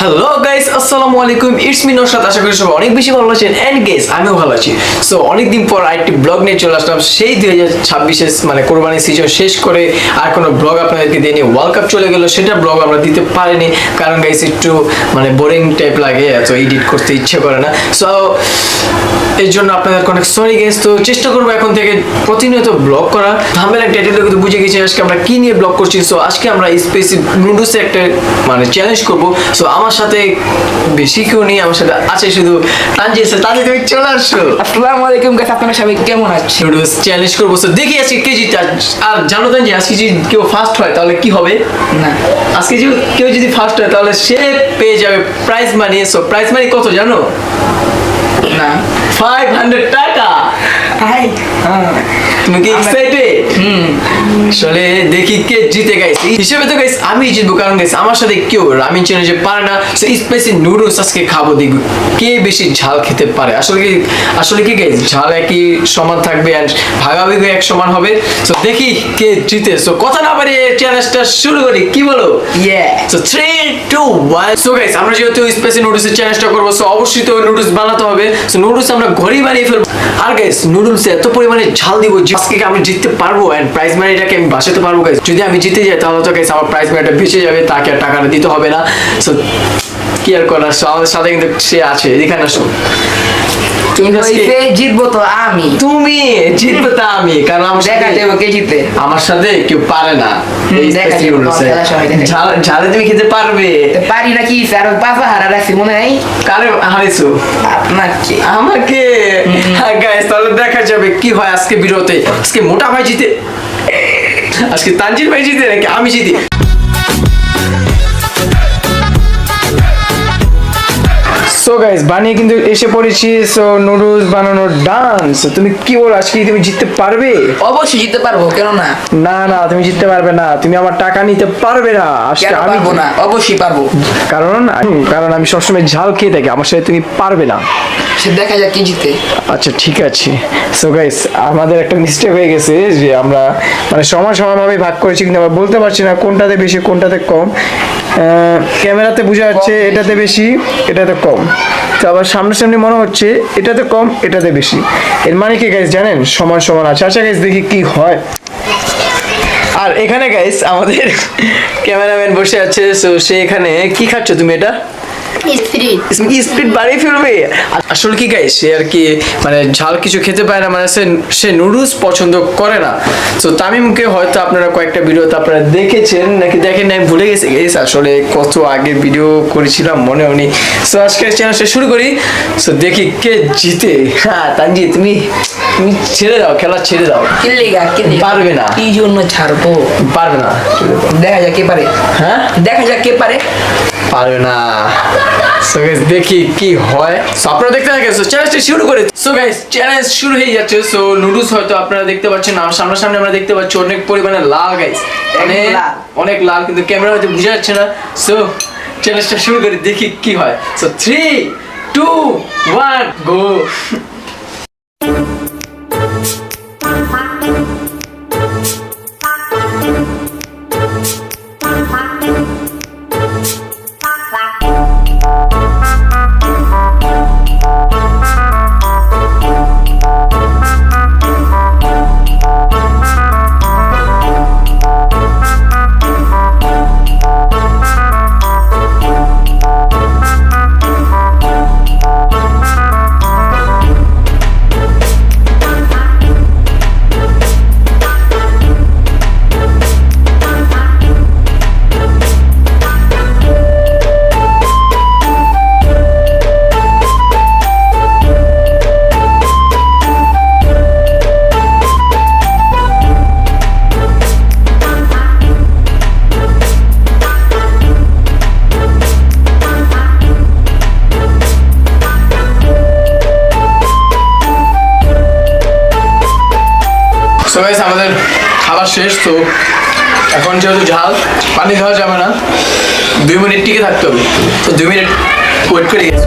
Hello guys, আসসালামু আলাইকুম। It's me Naushad. আশা করি সবাই অনেক বেশি ভালো আছেন। এন্ড গাইস, আমিও ভালো আছি। সো অনেকদিন পর আরেকটি ব্লগ নিয়ে চলে আসলাম। সেই 2026 মানে কোরবানি সিজন শেষ করে আর কোনো ব্লগ আপনাদেরকে দিইনি। ওয়ার্ল্ড কাপ চলে গেল, সেটা ব্লগ আমরা দিতে পারিনি, কারণ গাইস একটু মানে বোরিং টাইপ লাগে, এত এডিট করতে ইচ্ছে করে না। সো এর জন্য আপনাদেরকে অনেক সরি গাইস। তো চেষ্টা করবো এখন থেকে প্রতিনিয়ত ব্লগ করা। থাম্বনেল এন্ড টাইটেল কিন্তু বুঝে গেছি আজকে আমরা কি নিয়ে ব্লগ করছি। সো আজকে আমরা স্পেসিফিক নুডলসে একটা মানে চ্যালেঞ্জ করব। সো আমার সাথে বেশি কেউ নেই, আমার সাথে আছে শুধু তানজিদ। তানজিদ, তুমি চলে আসো। আসসালামু আলাইকুম গাইস, আপনারা সবাই কেমন আছেন? নুডলস চ্যালেঞ্জ করবো। সো দেখি আজকে কে জিতে। আর জানো তানজিদ, আজকে যদি কেউ ফার্স্ট হয় তাহলে কি হবে? না, আজকে যদি কেউ যদি ফার্স্ট হয় তাহলে সে পেয়ে যাবে prize money. So prize money কত জানো? না 500 টাকা। হাই তুমি কি এক্সাইটেড? আসলে দেখি কে জিতে। গাইস হিসেবে তো গাইস আমি জিতবো, কারণ গাইস আমার সাথে কেউ রামিন চ্যালেঞ্জে পারে না। সো স্পাইসি নুডলস আজকে খাবো, দেখবো কে বেশি ঝাল খেতে পারে। আসলে কি গাইস, ঝাল একই সমান থাকবে এন্ড ভাগাভাগি এক সমান হবে। সো দেখি কে জিতে। সো কথা না বাড়িয়ে চ্যালেঞ্জটা শুরু করি, কি বলো? ইয়ে সো 3 2 1। সো গাইস আমরা যেহেতু স্পাইসি নুডলসের চ্যালেঞ্জটা করবো, সো অবশ্যই তো নুডলস বানাতে হবে। সো নুডলস আমরা ঘরেই বানিয়ে ফেলবো। আর গাইস নুডলস এত পরিমাণে ঝাল দিব যে আজকে আমি জিততে পারবো এন্ড প্রাইজ মানিটাকে আমি বাঁচাতে পারবো। গাইস যদি আমি জিতে যাই তাহলে তো গাইস আমার প্রাইজ মানিটা বেঁচে যাবে, তাকে আর টাকাটা দিতে হবে না। সো কি আর করার, আমাদের সাথে কিন্তু সে আছে। এখানে আসো। জিতবো তো আমি, তুমি জিতবে তা আমি, কারণ আমার দেখা যাবে কে জিতে। আমার সাথে কেউ পারে না এই দেখা স্পেসি যাবে, নুডলসে। খেলার সময় দেখা যাবে। ঝালে তুমি খেতে পারবে। পারি নাকি স্যার? পাপা হারা রাখছি মনে হয়। কারে হারাইছো? আপনাকে আমাকে। হ্যাঁ গাইস, তাহলে দেখা যাবে কি হয় আজকে ভিডিওতে। আজকে মোটা ভাই জিতে, আজকে তানজিদ ভাই জিতে নাকি আমি জিতি। সো গাইস বানিয়ে কিন্তু এসে পড়েছি। সো নুডলস বানানোর ডান্স। তুমি কি বলো, আজকে তুমি জিততে পারবে? অবশ্যই জিততে পারবো, কেন না? না না, তুমি জিততে পারবে না। তুমি আমার টাকা নিতে পারবে না আজকে। কেন আমি পারবো না? অবশ্যই পারবো। কারণ আমি সবসময় ঝাল খেয়ে থাকি, আমার সাথে তুমি পারবে না। সে দেখা যাক কে জিতে। আচ্ছা ঠিক আছে। সো গাইস আমাদের একটা মিস্টেক হয়ে গেছে যে আমরা মানে সমানভাবে ভাগ করেছি, কিন্তু আমরা বলতে পারছি না কোনটাতে বেশি কোনটাতে কম। ক্যামেরাতে বোঝা যাচ্ছে এটাতে বেশি এটাতে কম, তো আবার সামনাসামনি মনে হচ্ছে এটাতে কম এটাতে বেশি। এর মানে কি গাইস জানেন, সমান সমান আছে। আচ্ছা গাইস দেখি কি হয়। আর এখানে গাইস আমাদের ক্যামেরাম্যান বসে আছে। সো সে এখানে কি খাচ্ছ তুমি? এটা স্পিড বাড়িয়ে ফেলবে। আসলে কি গাইস, সে আর কি মানে ঝাল কিছু খেতে পায় না, মানে সে নুডলস পছন্দ করে না। তো তামিমকে হয়তো আপনারা কয়েকটা ভিডিওতে আপনারা দেখেছেন নাকি দেখেন না, আমি ভুলে গেছি গাইস। আসলে কত আগে ভিডিও করেছিলাম মনেও নেই। সো আজকে চ্যানেলটা শুরু করি। সো দেখি কে জিতে। হ্যাঁ তানজিদ, তুমি ছেড়ে দাও, খেলা ছেড়ে দাও। পারবে না। কি জন্য ছাড়বো? পারবে না। দেখা যাক কে পারে। হ্যাঁ দেখা যাক কে পারে। পারবে না। সো গাইস দেখি কি হয়। সো আপনারা দেখতে থাকেন। সো চ্যালেঞ্জটা শুরু করে। সো গাইস চ্যালেঞ্জ শুরু হয়ে যাচ্ছে। সো নুডলস হয়তো আপনারা দেখতে পাচ্ছেন, আর সামনাসামনি আমরা দেখতে পাচ্ছি অনেক পরিমাণে লাল গাইস, অনেক লাল, কিন্তু ক্যামেরা হয়তো বোঝা যাচ্ছে না। সো চ্যালেঞ্জটা শুরু করে, দেখি কি হয়। সো 3 2 1 গো। সো গাইস আমাদের খাবার শেষ। তো এখন যেহেতু ঝাল, পানি খাওয়া যাবে না, 2 মিনিট টিকে থাকতে হবে। তো 2 মিনিট ওয়েট করে গেছি।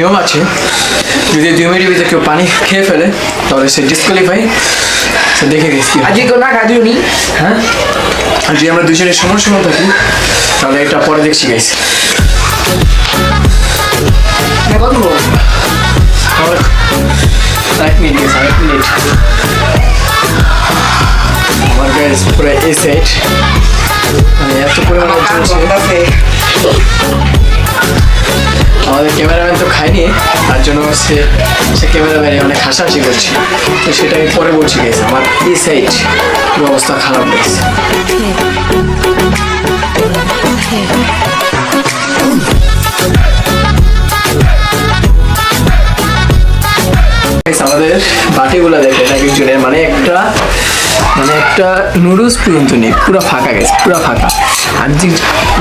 নিয়ম আছে, যদি 2 মিনিটের ভিতরে কেউ পানি খেয়ে ফেলে তাহলে সে ডিসকোয়ালিফাই। তো দেখে গেছি আজকে কেউ না খাওয়া দিওনি? হ্যাঁ, আর যদি আমরা দুজনের সমান সমান থাকি তাহলে এটা পরে দেখছি গাইস। কত বড়? আমার 1 মিনিট গেছে, 1 মিনিট। আমার গাইস পুরো এই সাইড মানে এত পরিমাণে চলছে। আমাদের ক্যামেরাম্যান তো খায়নি, তার জন্য সে ক্যামেরাম্যানে অনেক হাসাহাসি করছে। তো সেটা আমি পরে বলছি গেছে, আমার এই সাইড পুরো অবস্থা খারাপ গেছে। আমাদের বাটিগুলো দেখেন এক একজনের মানে একটা নুডলস পর্যন্ত নেই, পুরো ফাঁকা গেছে, পুরো ফাঁকা। আর যে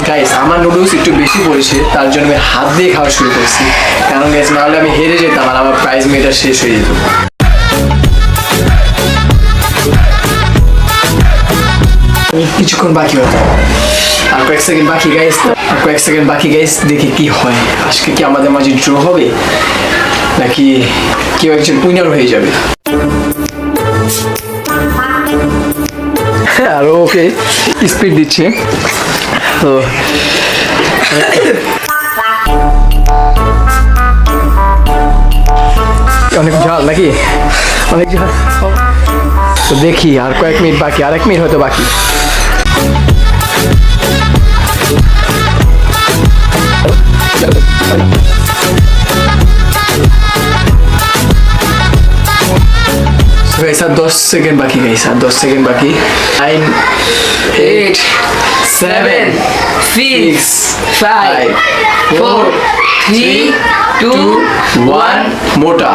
গাইস আমার নুডলস একটু বেশি পড়েছে, তার জন্য আমি হাত দিয়ে খাওয়া শুরু করছি, কারণ গাইস নাহলে আমি হেরে যেতাম আর আমার প্রাইজ মেটা শেষ হয়ে যেত। কিছুক্ষণ বাকি হতো, আর কয়েক সেকেন্ড বাকি গাইস, দেখি কি হয়। আজকে কি আমাদের মাঝে ড্র হবে নাকি কেউ একজন উইনার হয়ে যাবে? আর ওকে স্পিড দিচ্ছে, তো অনেক ঝাল নাকি, অনেক ঝাল। তো দেখি আর কয়েক মিনিট বাকি, আর 1 মিনিট হয়তো বাকি। আর 10 সেকেন্ড বাকি গাইস, আর 10 সেকেন্ড বাকি। 9 8 7 6 5 4 3 2 1 মোটা।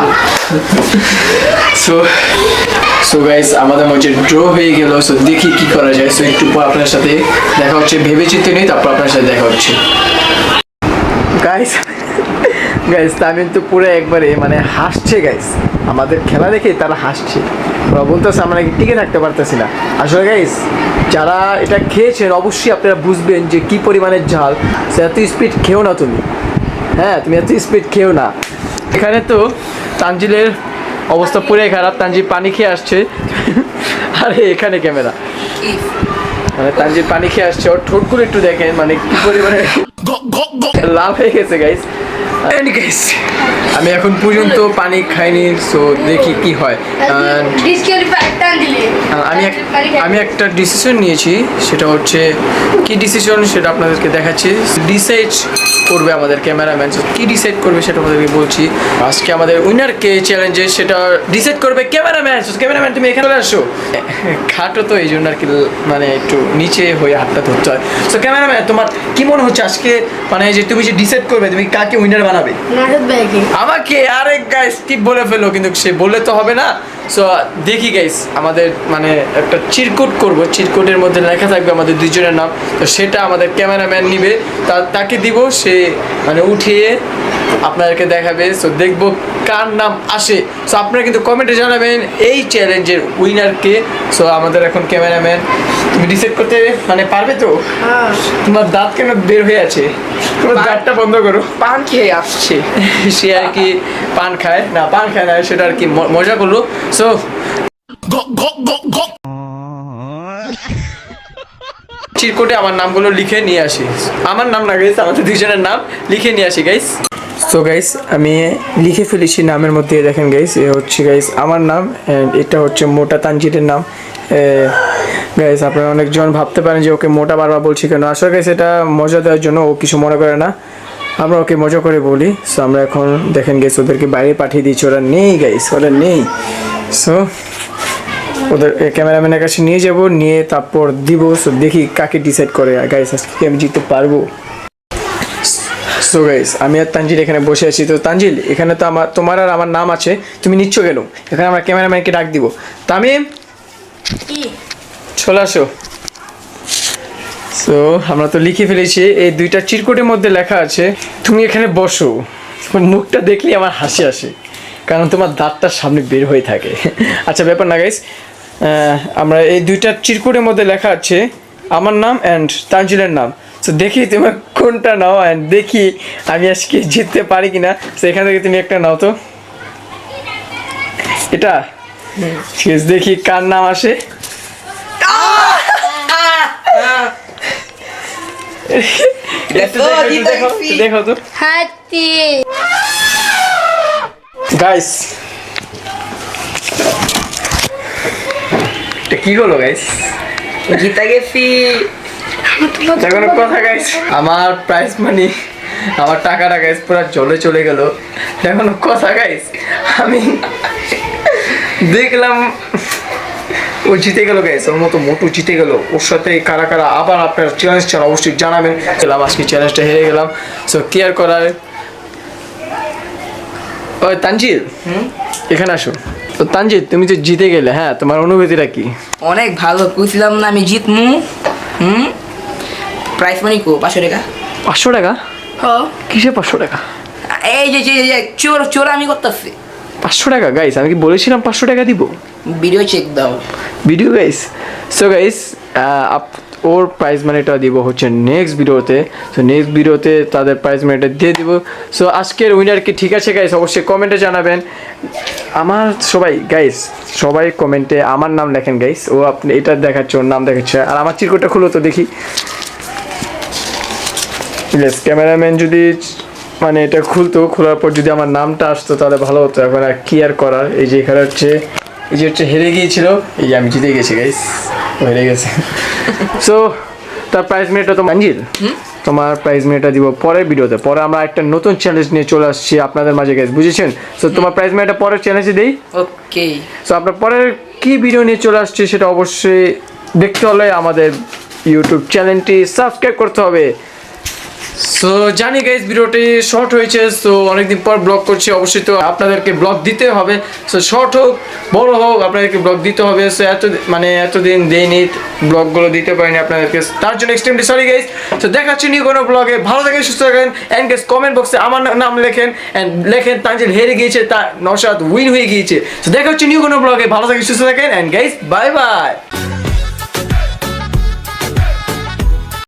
সো গাইস আমাদের মধ্যে ড্র হয়ে গেল। সো দেখি কি করা যায়। সো একটু পর আপনার সাথে দেখা হচ্ছে, ভেবে চিন্তে নেই, তারপর আপনার সাথে দেখা হচ্ছে। গাইস তামিম তো পুরো একবারে মানে হাসছে গাইস, আমাদের খেলা দেখে তারা হাসছে, ওরা বলতেছে আমরা নাকি টিকে থাকতে পারতেছি না। আসলে গাইস যারা এটা খেয়েছেন অবশ্যই আপনারা বুঝবেন যে কি পরিমাণের ঝাল। সে এত স্পিড খেও না তুমি, হ্যাঁ তুমি এত স্পিড খেও না। এখানে তো তানজিলের অবস্থা পুরাই খারাপ, তানজিল পানি খেয়ে আসছে। আরে এখানে ক্যামেরা, মানে তানজিল পানি খেয়ে আসছে, ওর ঠোঁটগুলো একটু দেখেন মানে কি পরিমাণে লাভ হয়ে গেছে গাইস। আমি এখন পর্যন্ত পানি খাইনি, সো দেখি কি হয়। আমি একটা ডিসিশন নিয়েছি, সেটা হচ্ছে কি ডিসিশন সেটা আপনাদেরকে দেখাচ্ছি। ডিসাইড করবে আমাদের ক্যামেরাম্যান, কি ডিসাইড করবে সেটা আপনাদেরকে বলছি। আজকে আমাদের উইনারকে চ্যালেঞ্জে সেটা ডিসাইড করবে ক্যামেরাম্যান। ক্যামেরাম্যান তুমি এখানে আসো, খাটো তো এই জন্য আর কি মানে একটু নিচে হয়ে হাতটা ধরতে হয়। সো ক্যামেরাম্যান তোমার কি মনে হচ্ছে আজকে মানে যে তুমি যে ডিসাইড করবে তুমি কাকে উইনার বানাবে? আমাকে? আরে গাইস কি বলে ফেলো, কিন্তু সে বললে তো হবে না। সো দেখি গাইস আমাদের মানে একটা চিরকুট করব, চিরকুটের মধ্যে লেখা থাকবে আমাদের দুইজনের নাম। তো সেটা আমাদের ক্যামেরাম্যান নিবে, তাকে দিব, সে মানে উঠিয়ে আপনাদেরকে দেখাবে। সো দেখবো কার নাম আসে। সো আপনারা কিন্তু কমেন্টে জানাবেন এই চ্যালেঞ্জের উইনারকে। সো আমাদের এখন ক্যামেরাম্যান, তুমি ডিসাইড করতে মানে পারবে তো? তোমার দাঁত কেন বের হয়ে আছে? তোমার দাঁতটা বন্ধ করো। পান খেয়ে আসছে সে আর কি পান খায় না, সেটা আর কি মজা করলো। সো চিরকুটে আমার নামগুলো লিখে নিয়ে আসি, আমার নাম না গাইস, আমাদের দুইজনের নাম লিখে নিয়ে আসি গাইস। সো গাইস আমি লিখে ফেলেছি নামের মধ্যে, দেখেন গাইস এ হচ্ছে গাইস আমার নাম, এটা হচ্ছে মোটা তানজিলের নাম। গাইস আপনারা অনেকজন ভাবতে পারেন যে ওকে মোটা বারবার বলছি কেন, আসলে গাইস এটা মজা দেওয়ার জন্য, ও কিছু মনে করে না, আমরা ওকে মজা করে বলি। সো আমরা এখন দেখেন গাইস ওদেরকে বাইরে পাঠিয়ে দিচ্ছি, ওরা নেই গাইস, ওরা নেই। সো ওদের ক্যামেরাম্যানের কাছে নিয়ে যাব, নিয়ে তারপর দিব। সো দেখি কাকে ডিসাইড করে গাইস, আজকে আমি জিততে পারবো। সো গাইস আমি আর তানজিল এখানে বসে আছি। তো তানজিল এখানে তো তোমার আর আমার নাম আছে, তুমি নিচ্ছ কেন? এখানে আমরা ক্যামেরাম্যানকে ডাক দিব। তামিম চলে আসো। সো আমরা তো লিখে ফেলেছি, এই দুইটা চিরকুটের মধ্যে লেখা আছে, তুমি এখানে বসো। তোমার মুখটা দেখলেই আমার হাসি আসে, কারণ তোমার দাঁতটার সামনে বের হয়ে থাকে। আচ্ছা ব্যাপার না গাইস, আমরা এই দুইটা চিরকুটের মধ্যে লেখা আছে আমার নাম অ্যান্ড তানজিলের নাম। তো দেখি তোমার কোনটা নাও and দেখি আমি আজকে জিততে পারি কিনা। তো এখান থেকে তুমি একটা নাও তো, এটা ঠিক আছে, দেখি কার নাম আসে। দেখো তো হাতি। গাইস, এটা কি হলো গাইস? জিতে গেছি। কোনো কথা গাইস, আমার প্রাইজ মানি, আমার টাকাটা গাইস পুরো জলে চলে গেল। এখন কথা গাইস, আমি দেখলাম ও জিতে গেল গাইস, ওর মতো মোটু জিতে গেল। ওর সাথে কারা কারা আবার আপনার চ্যালেঞ্জ চান অবশ্যই জানাবেন। গেলাম আজকে চ্যালেঞ্জটা হেরে গেলাম, সো কি আর করার। ওই তানজিল, এখানে আসো। তো তানজিল, তুমি তো জিতে গেলে, হ্যাঁ তোমার অনুভূতিটা কি? অনেক ভালো, বুঝলাম না আমি জিতমু। প্রাইস মানি কো 500 টাকা। 500 টাকা? কিসে 500 টাকা? এই যে চোর চোর আমি করতেছি। 500 টাকা গাইস? আমি কি বলেছিলাম 500 টাকা দিব? ভিডিও চেক দাও। ভিডিও গাইস, সো গাইস ওর প্রাইজ মানিটা দিব হচ্ছে নেক্সট ভিডিওতে। সো নেক্সট ভিডিওতে তাদের প্রাইজ মানিটা দিয়ে দিব। সো আজকের উইনার কি ঠিক আছে গাইস? অবশ্যই কমেন্টে জানাবেন। আমার সবাই গাইস, সবাই কমেন্টে আমার নাম লেখেন গাইস। ও আপনি এটা দেখাচ্ছে, ওর নাম দেখাচ্ছে। আর আমার চিরকুটটা খুলো তো দেখি। প্লিজ ক্যামেরাম্যান যদি মানে এটা খুলতো, খোলার পর যদি আমার নামটা আসতো তাহলে ভালো হতো। এখন আর কি আর করার। এই যে এখানে হচ্ছে, এই যে হচ্ছে হেরে গিয়েছিল, এই যে আমি জিতে গেছি গাইস, ও হেরে গেছে। সো তার প্রাইজ মিনিটটা তো মঞ্জিল, তোমার প্রাইজ মিনিটটা দিব পরের ভিডিওতে। পরে আমরা একটা নতুন চ্যালেঞ্জ নিয়ে চলে আসছি আপনাদের মাঝে গাইস, বুঝেছেন? সো তোমার প্রাইজ মিনিটটা পরের চ্যালেঞ্জে দেই। ওকে। সো আপনার পরের কি ভিডিও নিয়ে চলে আসছে সেটা অবশ্যই দেখতে হলে আমাদের ইউটিউব চ্যানেলটি সাবস্ক্রাইব করতে হবে। সো জানি গাইস ভিডিওটি শর্ট হয়েছে, সো অনেকদিন পর ব্লগ করছি, অবশ্যই তো আপনাদেরকে ব্লগ দিতে হবে। সো শর্ট হোক বড় হোক আপনাদেরকে ব্লগ দিতে হবে। সো এতদিন দেইনি, ব্লগগুলো দিতে পারিনি আপনাদেরকে, তার জন্য এক্সট্রিমলি সরি গাইস। তো দেখাচ্ছি নিউ কোনো ব্লগে। ভালো থাকেন, সুস্থ থাকেন, অ্যান্ড গাইস কমেন্ট বক্সে আমার নাম লেখেন, অ্যান্ড লেখেন তানজিল হেরে গিয়েছে, তা নওশাদ উইন হয়ে গিয়েছে। তো দেখা হচ্ছে নিউ কোনো ব্লগে। ভালো থাকেন, সুস্থ থাকেন, অ্যান্ড গাইস বাই বাই।